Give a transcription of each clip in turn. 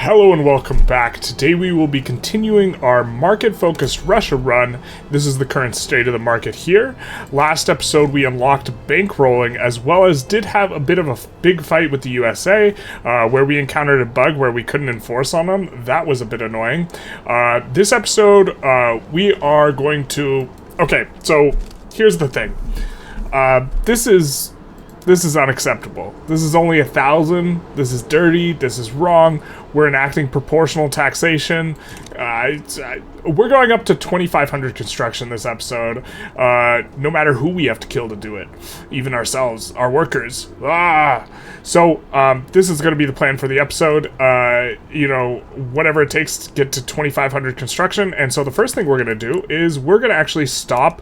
Hello and welcome back. Today we will be continuing our market-focused Russia run. This is the current state of the market here. Last episode we unlocked bankrolling, as well as did have a bit of a big fight with the USA, where we encountered a bug where we couldn't enforce on them. That was a bit annoying. This episode we are going to... Okay, so here's the thing. This is unacceptable. This is only 1,000. This is dirty. This is wrong. We're enacting proportional taxation. We're going up to 2,500 construction this episode, no matter who we have to kill to do it. Even ourselves, our workers. So, this is going to be the plan for the episode. Whatever it takes to get to 2,500 construction. And so the first thing we're going to do is we're going to actually stop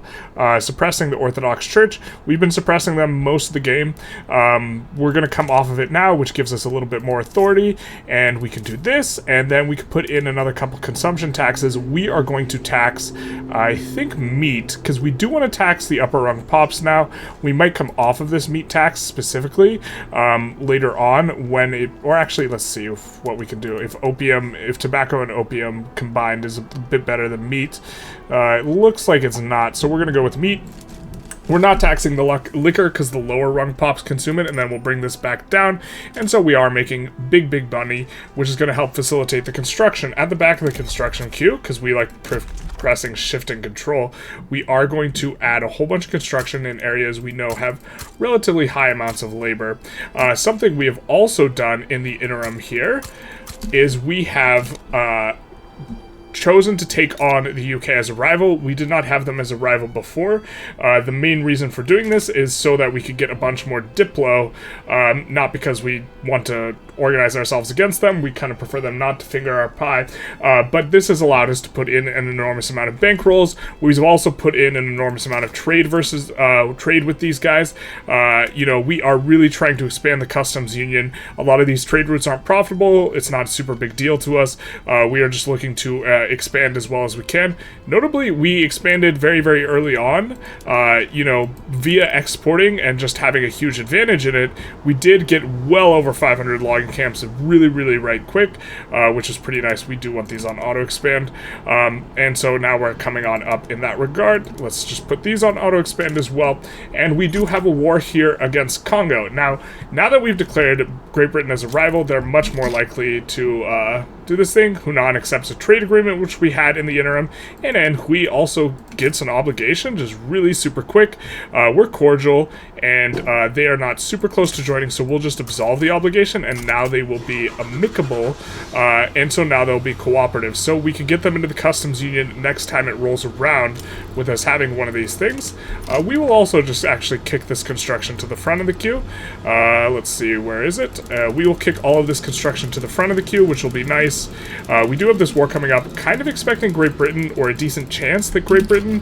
suppressing the Orthodox Church. We've been suppressing them most of the game. We're going to come off of it now, which gives us a little bit more authority, and we can do this, and then we can put in another couple consumption taxes. We are going to tax, I think, meat, because we do want to tax the upper rung pops now. We might come off of this meat tax specifically later on when it, or actually, let's see what we can do. If tobacco and opium combined is a bit better than meat. It looks like it's not, so we're going to go with meat. We're not taxing the liquor because the lower rung pops consume it, and then we'll bring this back down. And so we are making big money, which is going to help facilitate the construction. At the back of the construction queue, because we like pressing shift and control, we are going to add a whole bunch of construction in areas we know have relatively high amounts of labor. Something we have also done in the interim here is we have... chosen to take on the UK as a rival. We did not have them as a rival before. The main reason for doing this is so that we could get a bunch more Diplo, not because we want to organize ourselves against them. We kind of prefer them not to finger our pie, but this has allowed us to put in an enormous amount of bankrolls. We've also put in an enormous amount of trade with these guys. We are really trying to expand the customs union. A lot of these trade routes aren't profitable. It's not a super big deal to us. We are just looking to expand as well as we can. Notably, we expanded very early on, via exporting and just having a huge advantage in it. We did get well over 500 logging camps really right quick, which is pretty nice. We do want these on auto expand, and so now we're coming on up in that regard. Let's just put these on auto expand as well. And we do have a war here against Congo. Now that we've declared Great Britain as a rival, they're much more likely to do this thing. Hunan accepts a trade agreement, which we had in the interim, and then Hui also gets an obligation, just really super quick. We're cordial, and they are not super close to joining, so we'll just absolve the obligation, and now they will be amicable, and so now they'll be cooperative. So we can get them into the customs union next time it rolls around with us having one of these things. We will also just actually kick this construction to the front of the queue. Let's see, where is it? We will kick all of this construction to the front of the queue, which will be nice. We do have this war coming up, kind of expecting Great Britain, or a decent chance that Great Britain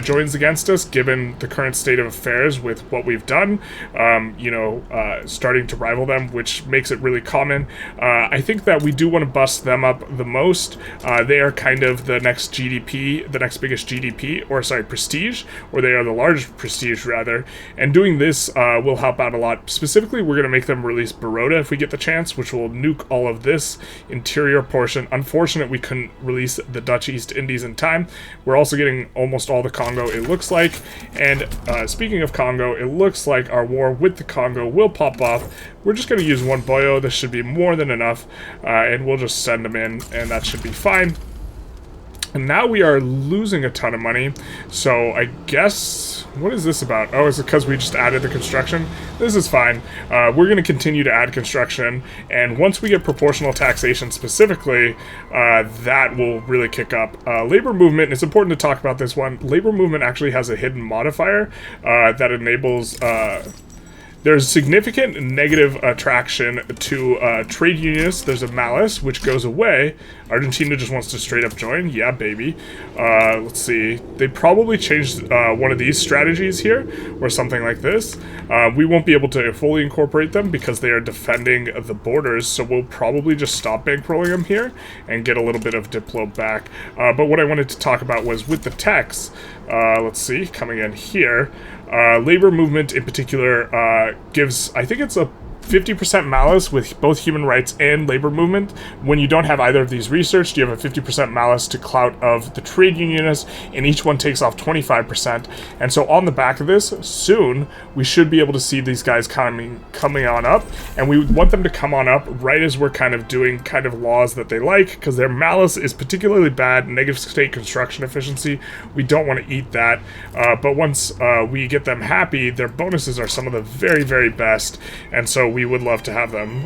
joins against us, given the current state of affairs with what we've done, starting to rival them, which makes it really common. I think that we do want to bust them up the most. They are kind of the next GDP, the next biggest GDP, prestige, or they are the largest prestige, rather, and doing this will help out a lot. Specifically, we're going to make them release Baroda if we get the chance, which will nuke all of this interior portion. Unfortunate we couldn't release the Dutch East Indies in time. We're also getting almost all the Congo, it looks like. And speaking of Congo, it looks like our war with the Congo will pop off. We're just going to use one boyo. This should be more than enough, and we'll just send them in, and that should be fine. And now we are losing a ton of money, so I guess... What is this about? Oh, is it because we just added the construction? This is fine. We're going to continue to add construction, and once we get proportional taxation specifically, that will really kick up. Labor movement, it's important to talk about this one. Labor movement actually has a hidden modifier that enables... There's significant negative attraction to trade unionists. There's a malice, which goes away. Argentina just wants to straight up join. Yeah, baby. Let's see. They probably changed one of these strategies here, or something like this. We won't be able to fully incorporate them because they are defending the borders, so we'll probably just stop bankrolling them here and get a little bit of Diplo back. But what I wanted to talk about was with the techs. Let's see, coming in here. Labor movement in particular gives, I think it's a 50% malice with both human rights and labor movement. When you don't have either of these researched, you have a 50% malice to clout of the trade unionists, and each one takes off 25%. And so on the back of this, soon, we should be able to see these guys coming on up, and we want them to come on up right as we're kind of doing kind of laws that they like, because their malice is particularly bad, negative state construction efficiency. We don't want to eat that, but once we get them happy, their bonuses are some of the very, very best, and so we would love to have them.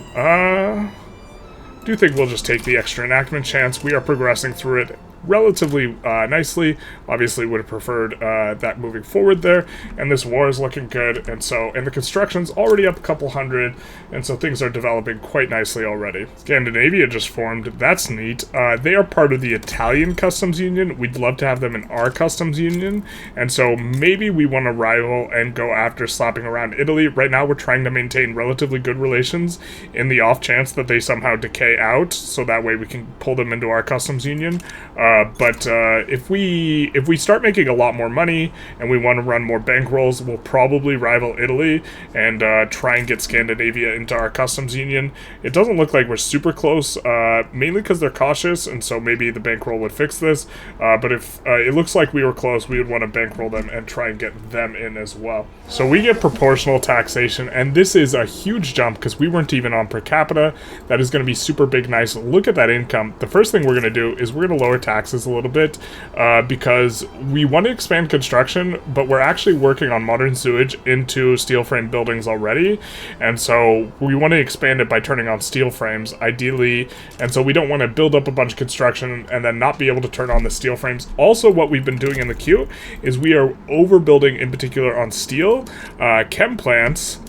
Do think we'll just take the extra enactment chance. We are progressing through it relatively nicely. Obviously would have preferred that moving forward there, and this war is looking good, and the construction's already up a couple hundred, and so things are developing quite nicely already. Scandinavia just formed. That's neat. They are part of the Italian customs union. We'd love to have them in our customs union, and so maybe we want to rival and go after slapping around Italy. Right now we're trying to maintain relatively good relations in the off chance that they somehow decay out, so that way we can pull them into our customs union. But if we start making a lot more money and we want to run more bankrolls, we'll probably rival Italy and try and get Scandinavia into our customs union. It doesn't look like we're super close, mainly because they're cautious, and so maybe the bankroll would fix this. But if it looks like we were close, we would want to bankroll them and try and get them in as well. So we get proportional taxation, and this is a huge jump because we weren't even on per capita. That is going to be super big, nice. Look at that income. The first thing we're going to do is we're going to lower taxes a little bit because we want to expand construction, but we're actually working on modern sewage into steel frame buildings already, and so we want to expand it by turning on steel frames ideally, and so we don't want to build up a bunch of construction and then not be able to turn on the steel frames. Also, what we've been doing in the queue is we are overbuilding, in particular on steel, chem plants,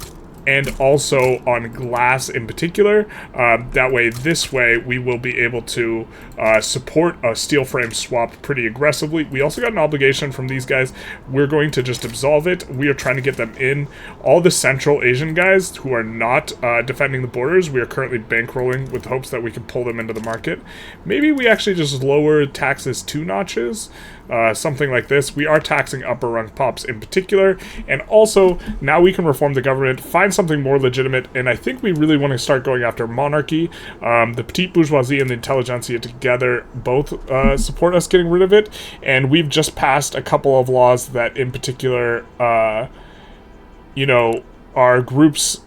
and also on glass in particular. That way, this way, we will be able to support a steel frame swap pretty aggressively. We also got an obligation from these guys. We're going to just absolve it. We are trying to get them in. All the Central Asian guys who are not defending the borders, we are currently bankrolling with hopes that we can pull them into the market. Maybe we actually just lower taxes 2 notches. Something like this. We are taxing upper rung pops in particular, and also now we can reform the government, find something more legitimate, and I think we really want to start going after monarchy. The petite bourgeoisie and the intelligentsia together both support us getting rid of it, and we've just passed a couple of laws that in particular, are groups...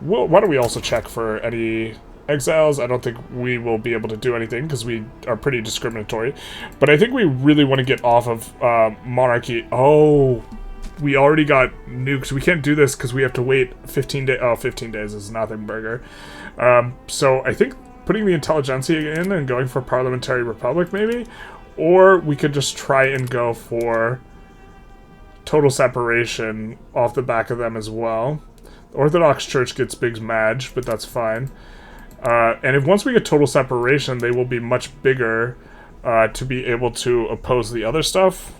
Well, why don't we also check for any exiles? I don't think we will be able to do anything because we are pretty discriminatory, but I think we really want to get off of monarchy. Oh, we already got nukes. We can't do this because we have to wait 15 days. Oh, 15 days is nothing burger. So I think putting the intelligentsia in and going for parliamentary republic maybe, or we could just try and go for total separation off the back of them as well. The Orthodox Church gets big madge, but that's fine. And if once we get total separation, they will be much bigger to be able to oppose the other stuff.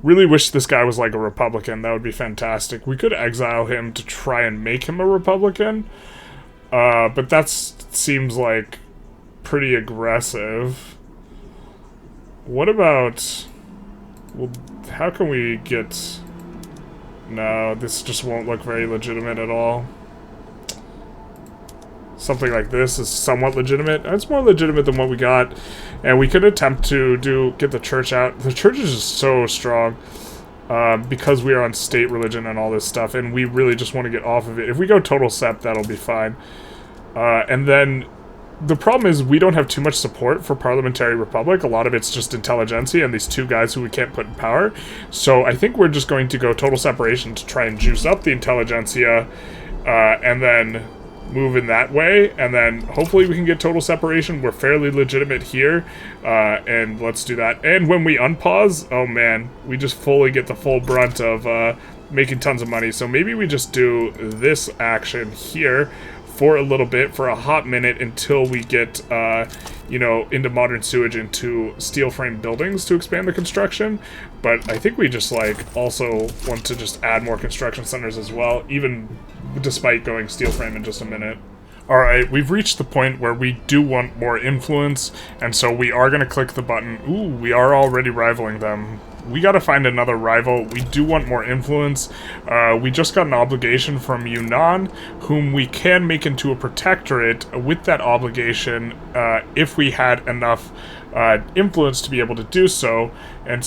Really wish this guy was like a Republican. That would be fantastic. We could exile him to try and make him a Republican. But that seems like pretty aggressive. What about... Well, how can we get... No, this just won't look very legitimate at all. Something like this is somewhat legitimate. It's more legitimate than what we got, and we could attempt to get the church out. The church is just so strong because we are on state religion and all this stuff, and we really just want to get off of it. If we go total sep, that'll be fine. And then the problem is we don't have too much support for parliamentary republic. A lot of it's just intelligentsia and these 2 guys who we can't put in power. So I think we're just going to go total separation to try and juice up the intelligentsia, and then move in that way, and then hopefully we can get total separation. We're fairly legitimate here, and let's do that. And when we unpause, oh man, we just fully get the full brunt of making tons of money. So maybe we just do this action here for a little bit, for a hot minute, until we get, into modern sewage, into steel frame buildings to expand the construction. But I think we just, also want to just add more construction centers as well, even despite going steel frame in just a minute. Alright, we've reached the point where we do want more influence, and so we are going to click the button. Ooh, we are already rivaling them. we got to find another rival. We do want more influence. We just got an obligation from Yunnan, whom we can make into a protectorate with that obligation if we had enough influence to be able to do so. And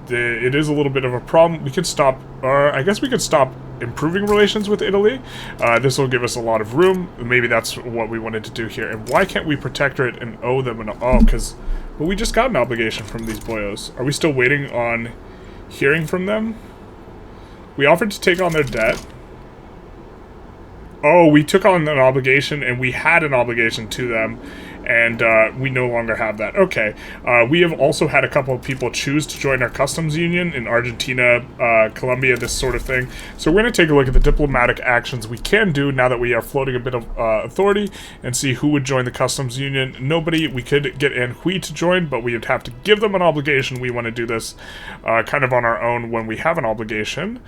it is a little bit of a problem. We could stop, I guess we could stop improving relations with Italy. This will give us a lot of room. Maybe that's what we wanted to do here. And why can't we protectorate and owe them but we just got an obligation from these boyos. Are we still waiting on hearing from them? We offered to take on their debt. Oh, we took on an obligation, and we had an obligation to them, and we no longer have that. Okay. We have also had a couple of people choose to join our customs union in Argentina, Colombia, this sort of thing. So we're going to take a look at the diplomatic actions we can do now that we are floating a bit of authority and see who would join the customs union. Nobody. We could get Anhui to join, but we would have to give them an obligation. We want to do this kind of on our own when we have an obligation.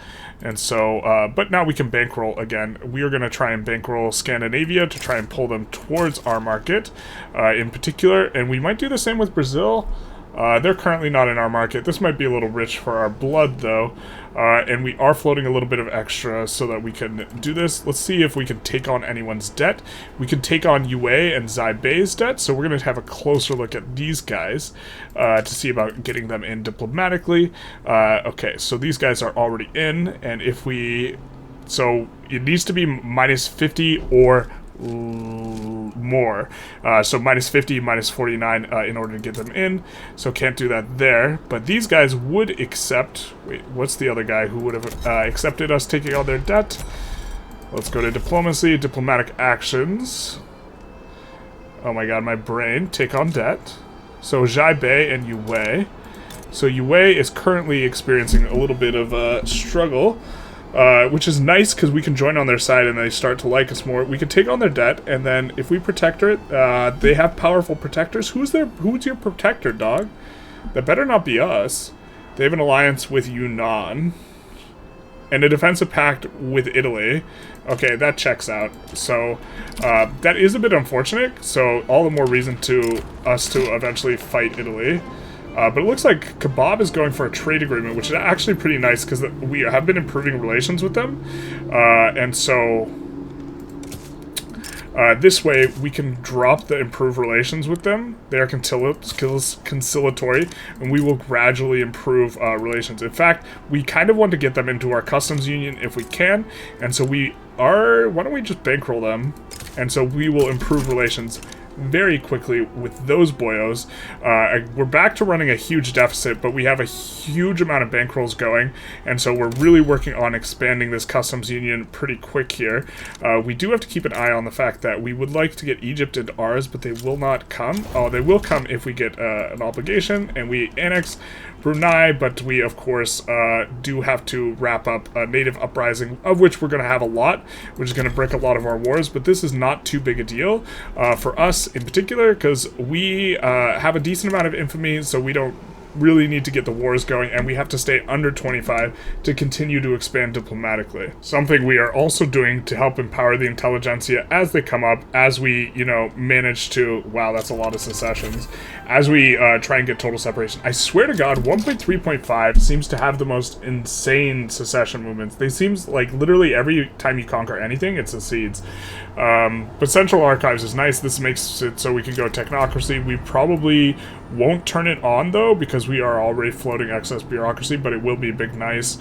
And so, but now we can bankroll again. We are going to try and bankroll Scandinavia to try and pull them towards our market in particular. And we might do the same with Brazil. They're currently not in our market. This might be a little rich for our blood, though. And we are floating a little bit of extra so that we can do this. Let's see if we can take on anyone's debt. We can take on Yue and Zaibei's debt, so we're going to have a closer look at these guys to see about getting them in diplomatically. Okay, so these guys are already in, and if we... So it needs to be minus 50 or more. So minus 50, minus 49 in order to get them in. So can't do that there. But these guys would accept... Wait, what's the other guy who would have accepted us taking on their debt? Let's go to diplomacy, diplomatic actions. Oh my god, my brain. Take on debt. So Zaibei and Yue. So Yue is currently experiencing a little bit of a struggle. Which is nice because we can join on their side and they start to like us more. We can take on their debt, and then if we protector it, they have powerful protectors. Who's your protector, dog? That better not be us. They have an alliance with Yunnan. And a defensive pact with Italy. Okay, that checks out. So, that is a bit unfortunate. So, all the more reason to us to eventually fight Italy. But it looks like Kebab is going for a trade agreement, which is actually pretty nice because we have been improving relations with them. And so this way we can drop the improved relations with them. They are conciliatory, and we will gradually improve relations. In fact, we kind of want to get them into our customs union if we can. And so why don't we just bankroll them? And so we will improve relations very quickly with those boyos. We're back to running a huge deficit, but we have a huge amount of bankrolls going, and so we're really working on expanding this customs union pretty quick here. We do have to keep an eye on the fact that we would like to get Egypt into ours, but they will not come. Oh, they will come if we get an obligation, and we annex Brunei, but we, of course, do have to wrap up a native uprising, of which we're going to have a lot, which is going to break a lot of our wars, but this is not too big a deal for us in particular, because we have a decent amount of infamy, so we don't really need to get the wars going, and we have to stay under 25 to continue to expand diplomatically. Something we are also doing to help empower the Intelligentsia as they come up, as we, manage to... Wow, that's a lot of secessions. As we try and get total separation. I swear to God, 1.3.5 seems to have the most insane secession movements. They seems like literally every time you conquer anything, it secedes. But Central Archives is nice. This makes it so we can go technocracy. We probably won't turn it on, though, because we are already floating excess bureaucracy, but it will be big nice.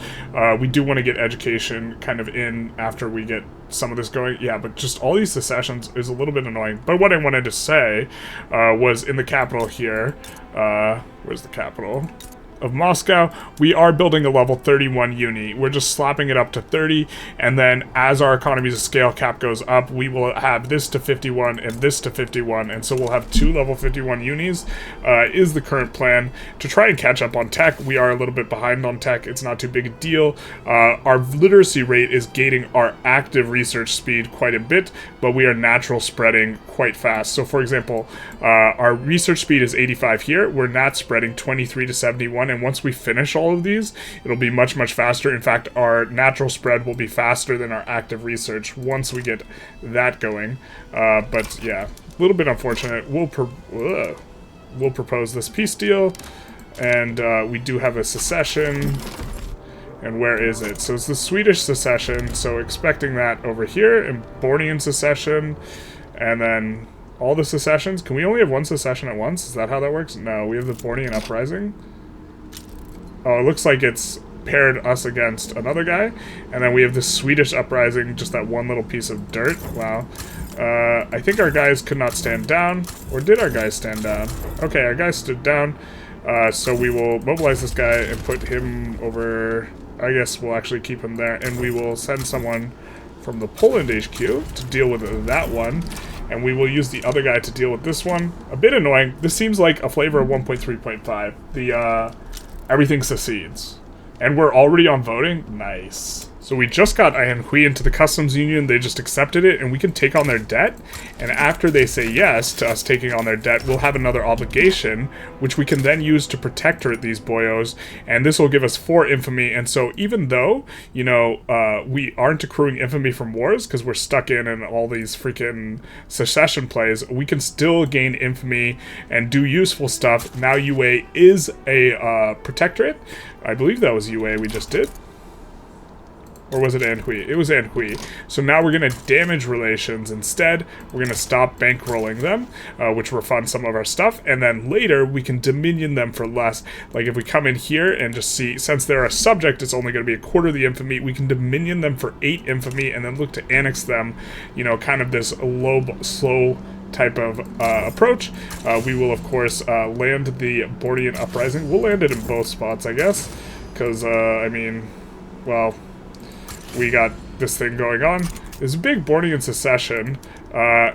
We do want to get education kind of in after we get some of this going. Yeah, but just all these secessions is a little bit annoying. But what I wanted to say was in the capital here, where's the capital? Of Moscow, we are building a level 31 uni. We're just slapping it up to 30, and then as our economies of scale cap goes up, we will have this to 51 and this to 51, and so we'll have 2 level 51 unis, is the current plan. To try and catch up on tech, we are a little bit behind on tech. It's not too big a deal. Our literacy rate is gating our active research speed quite a bit, but we are natural spreading quite fast. So for example, our research speed is 85 here. We're nat spreading 23 to 71, and once we finish all of these, it'll be much, much faster. In fact, our natural spread will be faster than our active research once we get that going. But yeah, a little bit unfortunate. We'll propose this peace deal. And we do have a secession. And where is it? So it's the Swedish secession, so expecting that over here, and Bornean secession, and then all the secessions. Can we only have one secession at once? Is that how that works? No, we have the Bornean uprising. Oh, it looks like it's paired us against another guy, and then we have the Swedish uprising, just that one little piece of dirt. Wow. I think our guys could not stand down, or did our guys stand down? Okay, our guys stood down, so we will mobilize this guy and put him over. I guess we'll actually keep him there, and we will send someone from the Poland HQ to deal with that one, and we will use the other guy to deal with this one. A bit annoying. This seems like a flavor of 1.3.5. The, everything secedes. And we're already on voting? Nice. So we just got Anhui into the customs union, they just accepted it, and we can take on their debt, and after they say yes to us taking on their debt, we'll have another obligation, which we can then use to protectorate these boyos, and this will give us 4 infamy, and so even though, you know, we aren't accruing infamy from wars, because we're stuck in all these freaking secession plays, we can still gain infamy and do useful stuff. Now UA is a protectorate. I believe that was UA we just did. Or was it Anhui? It was Anhui. So now we're going to damage relations instead. We're going to stop bankrolling them, which will fund some of our stuff. And then later, we can dominion them for less. Like if we come in here and just see, since they're a subject, it's only going to be a quarter of the infamy. We can dominion them for 8 infamy and then look to annex them, you know, kind of this slow type of approach. We will, of course, land the Bornean uprising. We'll land it in both spots, I guess. Because, I mean, well, we got this thing going on. There's a big Bornean secession. I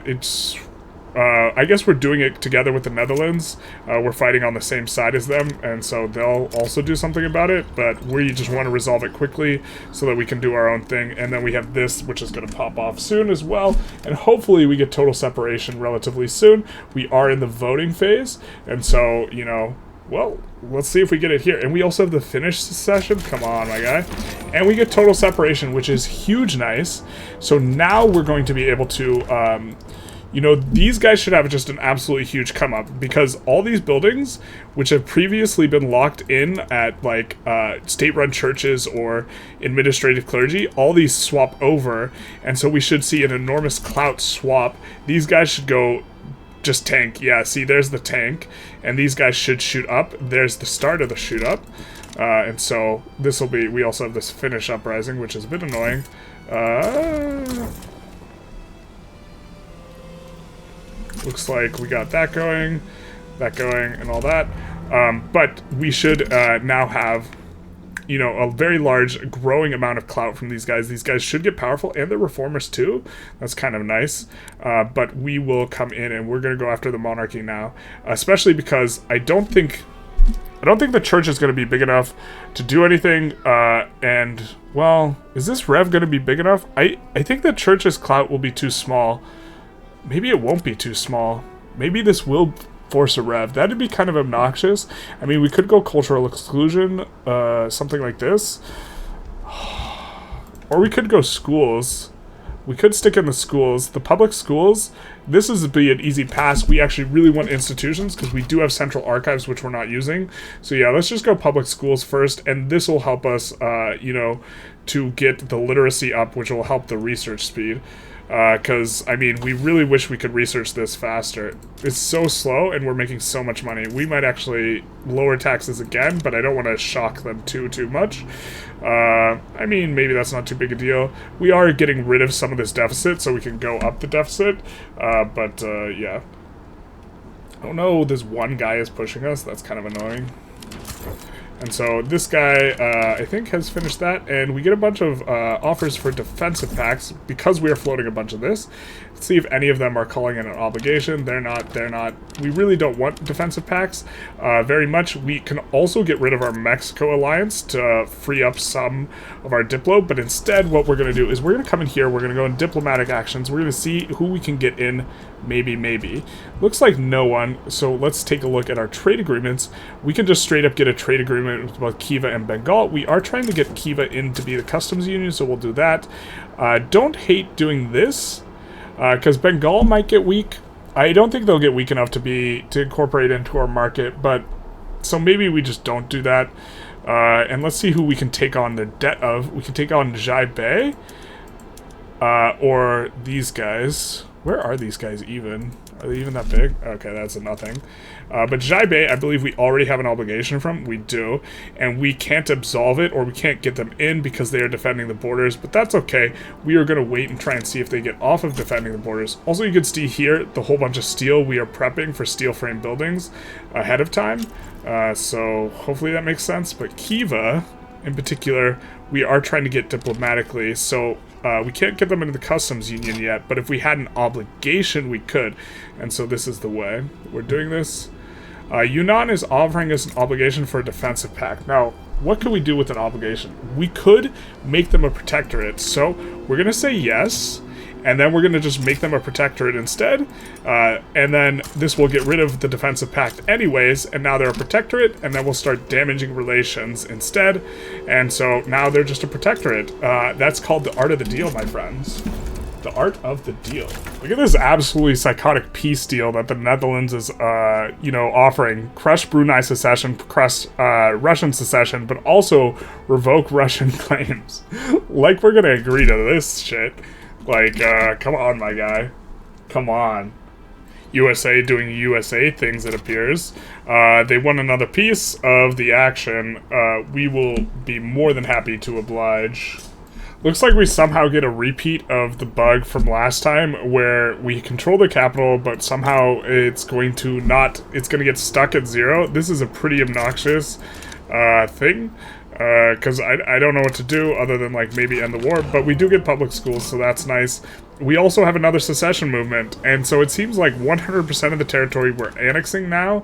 guess we're doing it together with the Netherlands. We're fighting on the same side as them, and so they'll also do something about it, but we just want to resolve it quickly so that we can do our own thing. And then we have this, which is going to pop off soon as well, and hopefully we get total separation relatively soon. We are in the voting phase, and so, you know, well, let's see if we get it here. And we also have the Finnish secession. Come on, my guy. And we get total separation, which is huge nice. So now we're going to be able to, you know, these guys should have just an absolutely huge come up, because all these buildings, which have previously been locked in at, like, state-run churches or administrative clergy, all these swap over. And so we should see an enormous clout swap. These guys should go just tank. Yeah, see, there's the tank, and these guys should shoot up. There's the start of the shoot up, and so this will be. We also have this Finnish uprising, which is a bit annoying. Looks like we got that going, and all that. But we should now have, you know, a very large, growing amount of clout from these guys. These guys should get powerful, and they're reformers too. That's kind of nice. But we will come in, and we're going to go after the monarchy now, especially because I don't think the church is going to be big enough to do anything. And well, is this rev going to be big enough? I think the church's clout will be too small. Maybe it won't be too small. Maybe this will force a rev. That'd be kind of obnoxious. I mean, we could go cultural exclusion, something like this. Or we could go schools. We could stick in the schools. The public schools, this is be an easy pass. We actually really want institutions because we do have central archives, which we're not using. So yeah, let's just go public schools first, and this will help us, you know, to get the literacy up, which will help the research speed. Because, I mean, we really wish we could research this faster. It's so slow, and we're making so much money. We might actually lower taxes again, but I don't want to shock them too much. I mean, maybe that's not too big a deal. We are getting rid of some of this deficit, so we can go up the deficit. Yeah. Oh no, this one guy is pushing us. That's kind of annoying. And so this guy, I think, has finished that, and we get a bunch of offers for defensive pacts because we are floating a bunch of this. Let's see if any of them are calling in an obligation. They're not. We really don't want defensive pacts very much. We can also get rid of our Mexico alliance to free up some of our Diplo, but instead what we're going to do is we're going to come in here, we're going to go in diplomatic actions, we're going to see who we can get in, maybe. Looks like no one, so let's take a look at our trade agreements. We can just straight up get a trade agreement with both Khiva and Bengal. We are trying to get Khiva in to be the customs union, so we'll do that. Don't hate doing this, because Bengal might get weak. I don't think they'll get weak enough to incorporate into our market, but So maybe we just don't do that. And let's see who we can take on the debt of. We can take on Jai or these guys. Where are these guys even? Are they even that big? Okay, that's a nothing. But Jai, I believe we already have an obligation from. We do. And we can't absolve it, or we can't get them in because they are defending the borders. But that's okay. We are going to wait and try and see if they get off of defending the borders. Also, you can see here the whole bunch of steel. We are prepping for steel frame buildings ahead of time. So hopefully that makes sense. But Khiva, in particular, we are trying to get diplomatically. So we can't get them into the customs union yet, but if we had an obligation, we could. And so this is the way we're doing this. Yunnan is offering us an obligation for a defensive pact. Now, what could we do with an obligation? We could make them a protectorate. So we're going to say yes, and then we're going to just make them a protectorate instead. And then this will get rid of the defensive pact anyways, and now they're a protectorate, and then we'll start damaging relations instead. And so now they're just a protectorate. That's called the art of the deal, my friends. The art of the deal. Look at this absolutely psychotic peace deal that the Netherlands is, offering. Crush Brunei secession, crush Russian secession, but also revoke Russian claims. Like we're gonna agree to this shit. Like, come on, my guy. Come on. USA doing USA things, it appears. They won another piece of the action. We will be more than happy to oblige. Looks like we somehow get a repeat of the bug from last time where we control the capital, but somehow it's going to get stuck at 0. This is a pretty obnoxious thing. Because I don't know what to do other than, like, maybe end the war. But we do get public schools, so that's nice. We also have another secession movement. And so it seems like 100% of the territory we're annexing now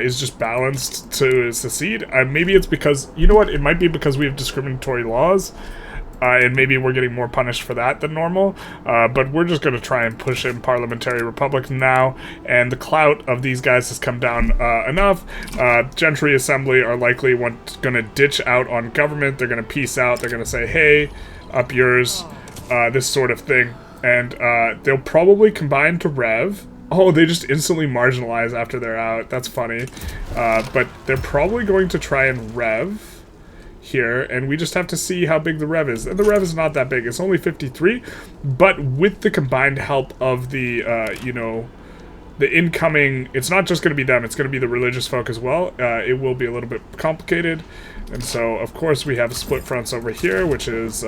is just balanced to secede. Maybe it's because, you know what, it might be because we have discriminatory laws. And maybe we're getting more punished for that than normal. But we're just going to try and push in parliamentary republic now. And the clout of these guys has come down enough. Gentry Assembly are likely going to ditch out on government. They're going to peace out. They're going to say, hey, up yours, this sort of thing. And they'll probably combine to Rev. Oh, they just instantly marginalize after they're out. That's funny. But they're probably going to try and Rev here, and we just have to see how big the rev is. And the rev is not that big. It's only 53, but with the combined help of the, the incoming, it's not just going to be them, it's going to be the religious folk as well. It will be a little bit complicated. And so, of course, we have split fronts over here, which is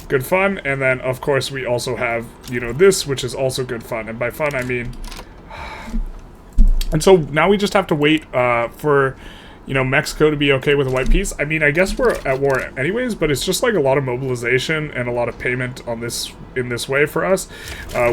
good fun. And then, of course, we also have, this, which is also good fun. And by fun, I mean... And so now we just have to wait for... Mexico to be okay with a white peace. I mean, I guess we're at war anyways, but it's just like a lot of mobilization and a lot of payment on this in this way for us.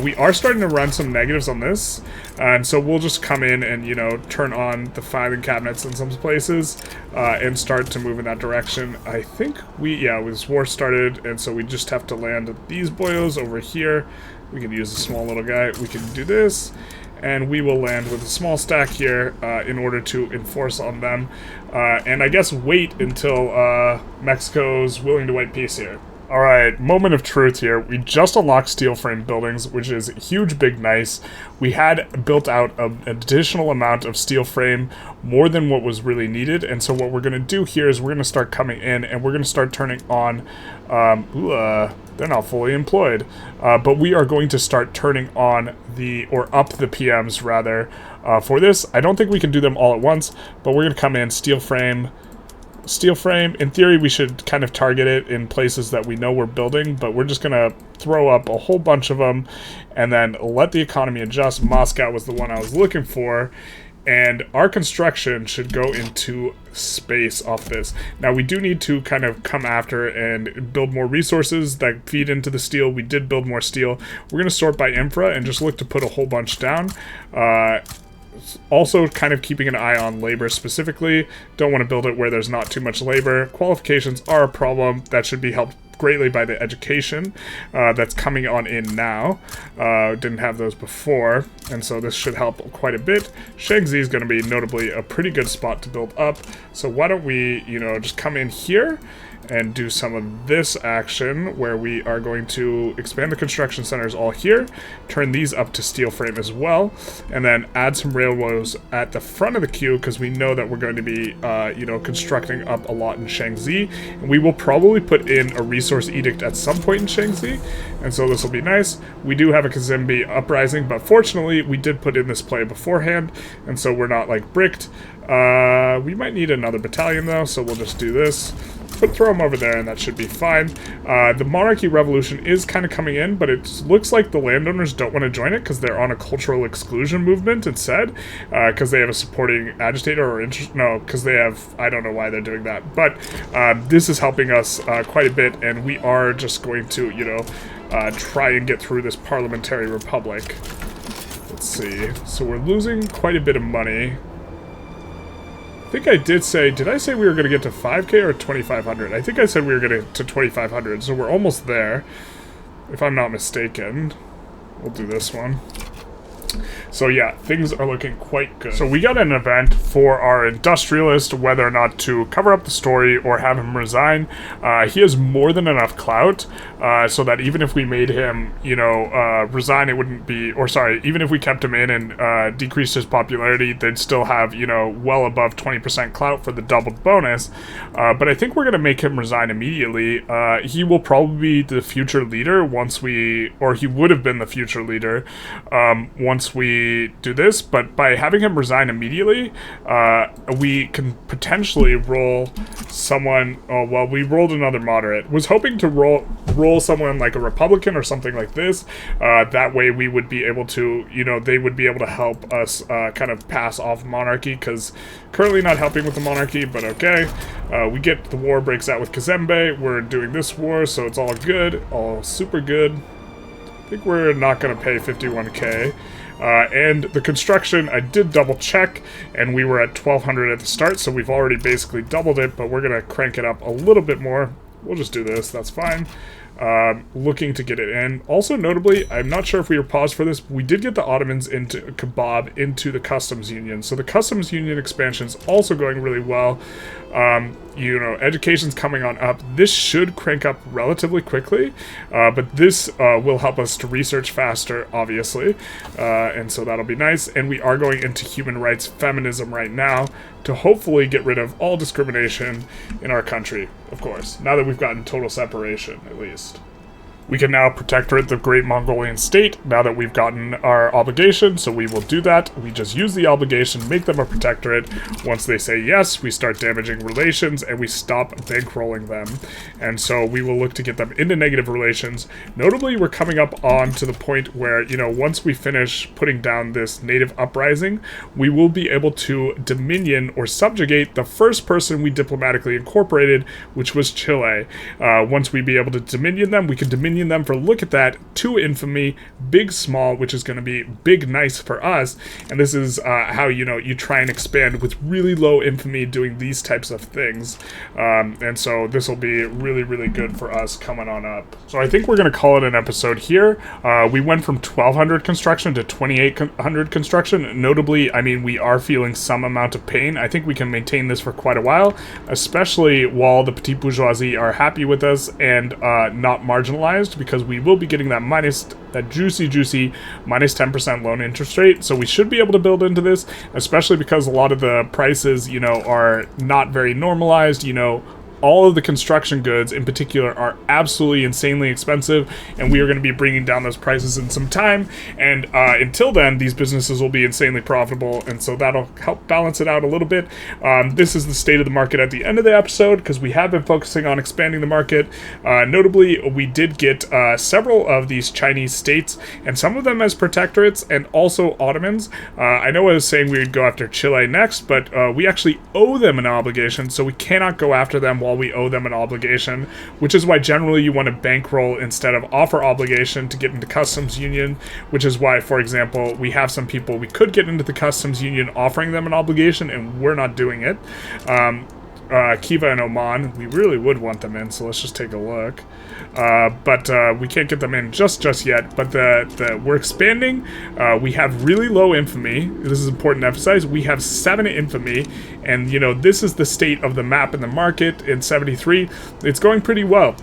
We are starting to run some negatives on this, and so we'll just come in and, turn on the filing cabinets in some places and start to move in that direction. I think this war started, and so we just have to land these boyos over here. We can use a small little guy. We can do this. And we will land with a small stack here in order to enforce on them. And I guess wait until Mexico's willing to white peace here. Alright, moment of truth here. We just unlocked steel frame buildings, which is huge, big, nice. We had built out an additional amount of steel frame, more than what was really needed. And so what we're going to do here is we're going to start coming in and we're going to start turning on... they're not fully employed. But we are going to start turning on up the PMs rather, for this. I don't think we can do them all at once, but we're going to come in, steel frame. In theory, we should kind of target it in places that we know we're building, but we're just going to throw up a whole bunch of them and then let the economy adjust. Moscow was the one I was looking for. And our construction should go into space off this. Now, we do need to kind of come after and build more resources that feed into the steel. We did build more steel. We're going to sort by infra and just look to put a whole bunch down. Also, kind of keeping an eye on labor specifically. Don't want to build it where there's not too much labor. Qualifications are a problem. That should be helped greatly by the education that's coming on in now. Didn't have those before, and so this should help quite a bit. Shaanxi is going to be notably a pretty good spot to build up, so why don't we, just come in here and do some of this action where we are going to expand the construction centers all here, turn these up to steel frame as well, and then add some railroads at the front of the queue because we know that we're going to be, you know, constructing up a lot in Shaanxi. And we will probably put in a resource edict at some point in Shaanxi, and so this will be nice. We do have a Kazembe uprising, but fortunately we did put in this play beforehand, and so we're not like bricked. We might need another battalion though, so we'll just do this. Throw them over there and that should be fine. The monarchy revolution is kind of coming in, but it looks like the landowners don't want to join it because they're on a cultural exclusion movement instead, because they have a supporting agitator or interest. No, because they have, I don't know why they're doing that, but this is helping us quite a bit, and we are just going to, you know, try and get through this parliamentary republic. Let's see. So we're losing quite a bit of money. I think I did I say we were going to get to 5k or 2500? I think I said we were going to get to 2500, so we're almost there, if I'm not mistaken. We'll do this one. So yeah, things are looking quite good. So we got an event for our industrialist, whether or not to cover up the story or have him resign. He has more than enough clout, so that even if we made him, you know, resign, it wouldn't be, or sorry, even if we kept him in and decreased his popularity, they'd still have, you know, well above 20% clout for the doubled bonus. But I think we're going to make him resign immediately. He will probably be the future leader once we, or he would have been the future leader once we do this, but by having him resign immediately, we can potentially roll someone. Oh well, we rolled another moderate. Was hoping to roll someone like a Republican or something like this. That way we would be able to, you know, they would be able to help us kind of pass off monarchy, because currently not helping with the monarchy, but okay. We get the war breaks out with Kazembe. We're doing this war, so it's all good, all super good. I think we're not going to pay 51k. And the construction, I did double check, and we were at 1200 at the start, so we've already basically doubled it, but we're going to crank it up a little bit more. We'll just do this, that's fine. Looking to get it in. Also notably, I'm not sure if we were paused for this, but we did get the Ottomans into Kebab into the customs union. So the customs union expansion is also going really well. You know, education's coming on up. This should crank up relatively quickly, but this will help us to research faster, obviously, and so that'll be nice. And we are going into human rights feminism right now to hopefully get rid of all discrimination in our country, of course, now that we've gotten total separation, at least. We can now protectorate the Great Mongolian State now that we've gotten our obligation, so we will do that. We just use the obligation, make them a protectorate. Once they say yes, we start damaging relations, and we stop bankrolling them. And so we will look to get them into negative relations. Notably, we're coming up on to the point where, you know, once we finish putting down this native uprising, we will be able to dominion or subjugate the first person we diplomatically incorporated, which was Chile. Once we be able to dominion them, we can dominion them for, look at that, 2 infamy, big small, which is going to be big nice for us. And this is how, you know, you try and expand with really low infamy doing these types of things. And so this will be really, really good for us coming on up. So I think we're going to call it an episode here. We went from 1200 construction to 2800 construction. Notably, I mean, we are feeling some amount of pain. I think we can maintain this for quite a while, especially while the petite bourgeoisie are happy with us and not marginalized, because we will be getting that juicy minus 10% loan interest rate. So we should be able to build into this, especially because a lot of the prices, you know, are not very normalized. You know, all of the construction goods in particular are absolutely insanely expensive, and we are going to be bringing down those prices in some time. And until then, these businesses will be insanely profitable, and so that'll help balance it out a little bit. This is the state of the market at the end of the episode, because we have been focusing on expanding the market. Notably, we did get several of these Chinese states, and some of them as protectorates, and also Ottomans. I know I was saying we would go after Chile next, but we actually owe them an obligation, so we cannot go after them while we owe them an obligation, which is why generally you want to bankroll instead of offer obligation to get into customs union, which is why, for example, we have some people we could get into the customs union offering them an obligation, and we're not doing it. Kiva and Oman. We really would want them in, so let's just take a look. But we can't get them in just yet. But we're expanding. We have really low infamy. This is important to emphasize. We have 7 infamy, and you know, this is the state of the map in the market in 73. It's going pretty well.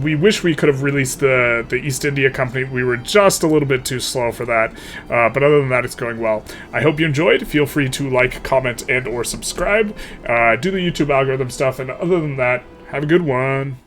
We wish we could have released the East India Company. We were just a little bit too slow for that. But other than that, it's going well. I hope you enjoyed. Feel free to like, comment, and or subscribe. Do the YouTube algorithm stuff. And other than that, have a good one.